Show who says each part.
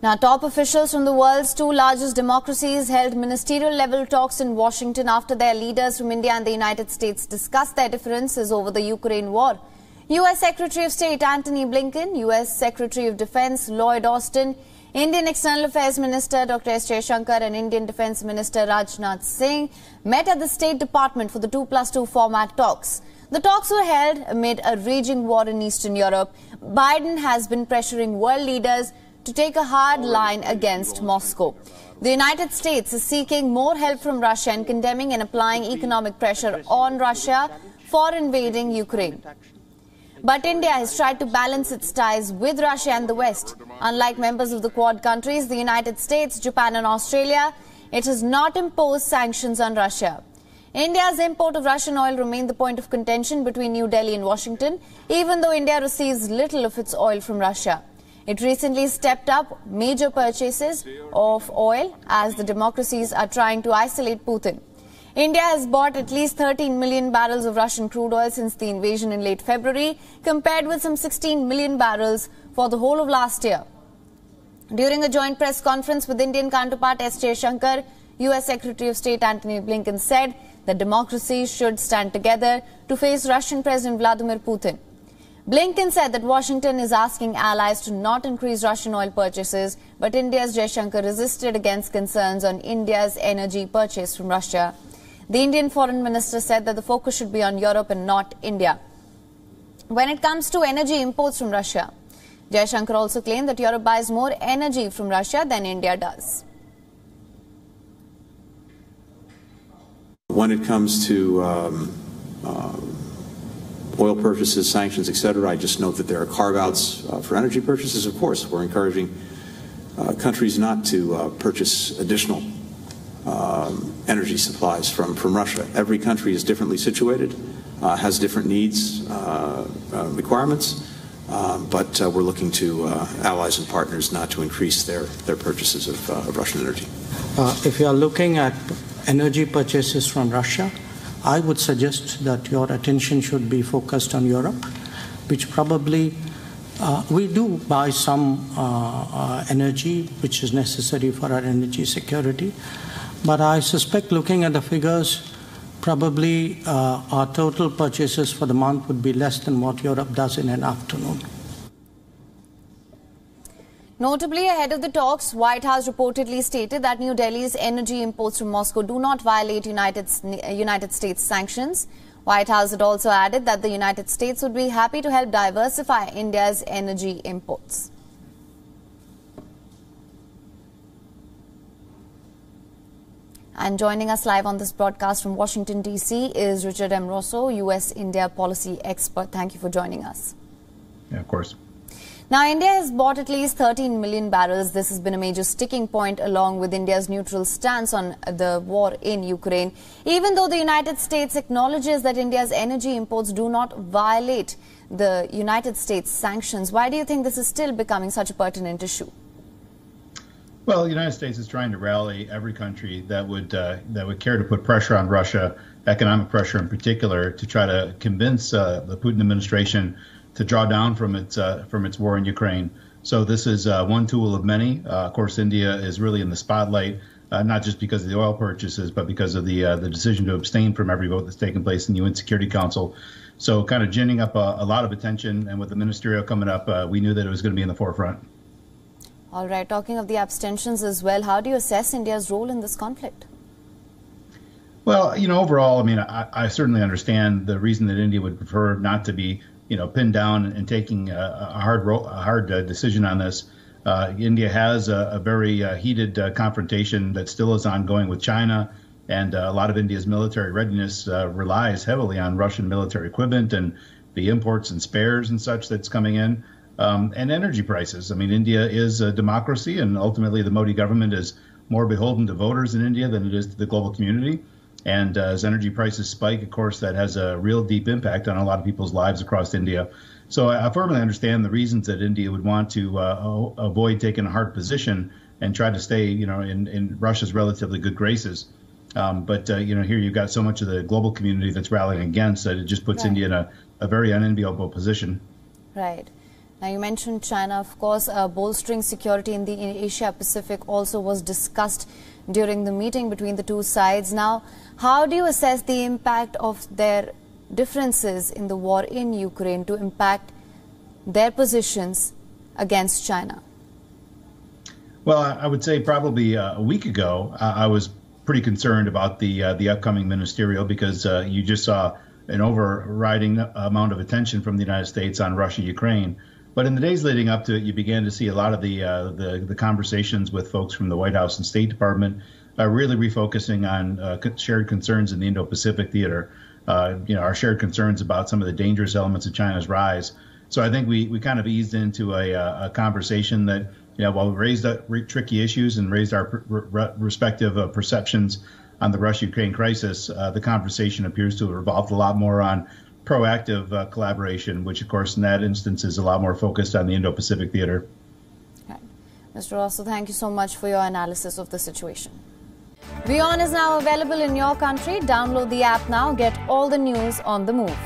Speaker 1: Now, top officials from the world's two largest democracies held ministerial-level talks in Washington after their leaders from India and the United States discussed their differences over the Ukraine war. U.S. Secretary of State Antony Blinken, U.S. Secretary of Defense Lloyd Austin, Indian External Affairs Minister Dr. S. Jaishankar and Indian Defense Minister Rajnath Singh met at the State Department for the 2+2 format talks. The talks were held amid a raging war in Eastern Europe. Biden has been pressuring world leaders to take a hard line against Moscow. The United States is seeking more help from Russia and condemning and applying economic pressure on Russia for invading Ukraine. But India has tried to balance its ties with Russia and the West. Unlike members of the Quad countries, the United States, Japan and Australia, it has not imposed sanctions on Russia. India's import of Russian oil remained the point of contention between New Delhi and Washington, even though India receives little of its oil from Russia. It recently stepped up major purchases of oil as the democracies are trying to isolate Putin. India has bought at least 13 million barrels of Russian crude oil since the invasion in late February, compared with some 16 million barrels for the whole of last year. During a joint press conference with Indian counterpart S. Jaishankar, U.S. Secretary of State Antony Blinken said that democracies should stand together to face Russian President Vladimir Putin. Blinken said that Washington is asking allies to not increase Russian oil purchases, but India's Jaishankar resisted against concerns on India's energy purchase from Russia. The Indian foreign minister said that the focus should be on Europe and not India when it comes to energy imports from Russia. Jaishankar also claimed that Europe buys more energy from Russia than India does.
Speaker 2: When it comes to oil purchases, sanctions, etc., I just note that there are carve-outs for energy purchases. Of course, we're encouraging countries not to purchase additional energy supplies from Russia. Every country is differently situated, has different needs, requirements, but we're looking to allies and partners not to increase their purchases of Russian energy.
Speaker 3: If you are looking at energy purchases from Russia, I would suggest that your attention should be focused on Europe, which probably we do buy some energy which is necessary for our energy security. But I suspect, looking at the figures, probably our total purchases for the month would be less than what Europe does in an afternoon.
Speaker 1: Notably, ahead of the talks, White House reportedly stated that New Delhi's energy imports from Moscow do not violate United States sanctions. White House had also added that the United States would be happy to help diversify India's energy imports. And joining us live on this broadcast from Washington, D.C. is Richard M. Rosso, U.S.-India policy expert. Thank you for joining us.
Speaker 4: Yeah, of course.
Speaker 1: Now, India has bought at least 13 million barrels. This has been a major sticking point along with India's neutral stance on the war in Ukraine. Even though the United States acknowledges that India's energy imports do not violate the United States sanctions, why do you think this is still becoming such a pertinent issue?
Speaker 4: Well, the United States is trying to rally every country that would care to put pressure on Russia, economic pressure in particular, to try to convince the Putin administration to draw down from its war in Ukraine. So this is one tool of many. Of course, India is really in the spotlight, not just because of the oil purchases, but because of the decision to abstain from every vote that's taken place in the UN Security Council. So kind of ginning up a lot of attention. And with the ministerial coming up, we knew that it was going to be in the forefront.
Speaker 1: All right. Talking of the abstentions as well, how do you assess India's role in this conflict?
Speaker 4: Well, overall, I mean, I certainly understand the reason that India would prefer not to be, pinned down and taking a hard decision on this. India has a very heated confrontation that still is ongoing with China, and a lot of India's military readiness relies heavily on Russian military equipment and the imports and spares and such that's coming in. And energy prices. I mean, India is a democracy, and ultimately the Modi government is more beholden to voters in India than it is to the global community. And as energy prices spike, of course, that has a real deep impact on a lot of people's lives across India. So I firmly understand the reasons that India would want to avoid taking a hard position and try to stay, in Russia's relatively good graces. But here you've got so much of the global community that's rallying against that it just puts India in a very unenviable position.
Speaker 1: Right. Now, you mentioned China, of course, bolstering security in the Asia-Pacific also was discussed during the meeting between the two sides. Now, how do you assess the impact of their differences in the war in Ukraine to impact their positions against China?
Speaker 4: Well, I would say probably a week ago, I was pretty concerned about the upcoming ministerial because you just saw an overriding amount of attention from the United States on Russia, Ukraine. But in the days leading up to it, you began to see a lot of the conversations with folks from the White House and State Department really refocusing on shared concerns in the Indo-Pacific theater. Our shared concerns about some of the dangerous elements of China's rise. So I think we kind of eased into a conversation that, while we raised tricky issues and raised our respective perceptions on the Russia-Ukraine crisis, the conversation appears to have revolved a lot more on proactive collaboration, which, of course, in that instance is a lot more focused on the Indo-Pacific theater.
Speaker 1: Right. Mr. Rosso, thank you so much for your analysis of the situation. WION is now available in your country. Download the app now. Get all the news on the move.